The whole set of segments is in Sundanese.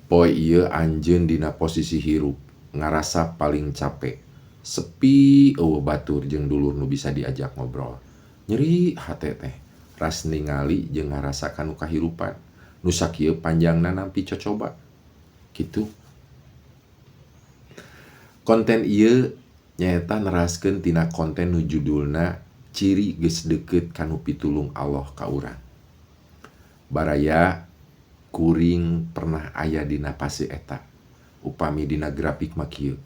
Poe ieu anjeun dina posisi hirup ngarasa paling capek, sepi eueuh batur jeung dulur nu bisa diajak ngobrol. Nyeri hate teh ras ningali jeung ngarasakan nu kahirupan nu sakieu panjangna nampi cocoba kitu. Konten ieu nyaeta neraskeun tina konten nu judulna ciri geus deukeut kanu pitulung Allah ka urang. Baraya kuring pernah aya dina fase eta. Upami dina grafik mah kieu.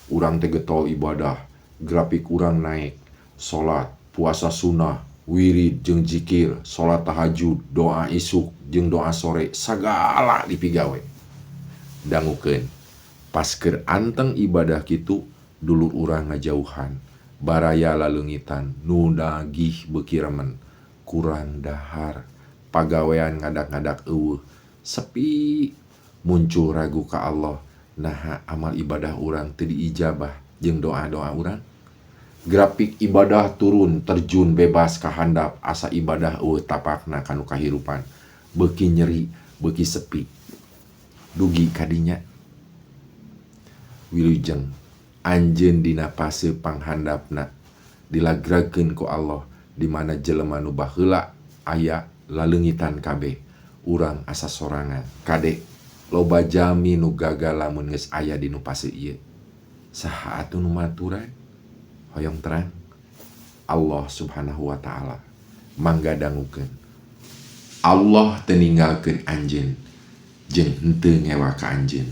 Urang teh getol ibadah, grafik urang naik, salat, puasa sunnah, wirid jeung zikir, salat tahajud, doa isuk jeung doa sore, sagala dipigawe. Dangukeun, pas keur anteng ibadah kitu, dulur urang ngajauhan, baraya laleungitan, nu nagih beuki remen, kurang dahar, pagawean ngadak-ngadak eueuh, sepi, muncul ragu ka Allah, naha amal ibadah urang teu diijabah jeung doa-doa urang. Grafik ibadah turun, terjun bebas ka handap, asa ibadah eueuh tapakna kanu kahirupan, beuki nyeri, beuki sepi. Dugi kadinya. Wilujeng anjeun dina fase panghandapna dilagrakeun ku Allah, di mana jelema nu baheula aya laleungitan kabeh, urang asa sorangan. Kade loba jami nu gagal lamun geus aya di nu fase ieu. Saha atuh nu maturan? Hoyong terang. Allah Subhanahu wa taala. Mangga dangukeun. Allah teu ninggalkeun anjeun jeung henteu ngewa ka anjeun.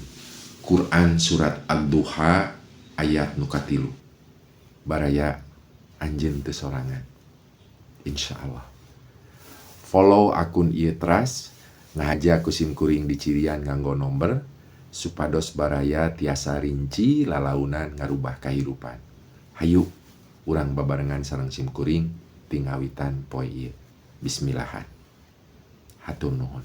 Quran surat Ad-Duha ayat nu katilu. Baraya anjeun teu sorangan. Insyaallah. Follow akun ieu teras, ngahaja ku sim kuring di cirian nganggo nomor supados baraya tiasa rinci lalaunan ngarubah kahirupan. Hayu urang babarengan sareng sim kuring tingawitan poe ieu. Bismillahan. Hatur nuhun.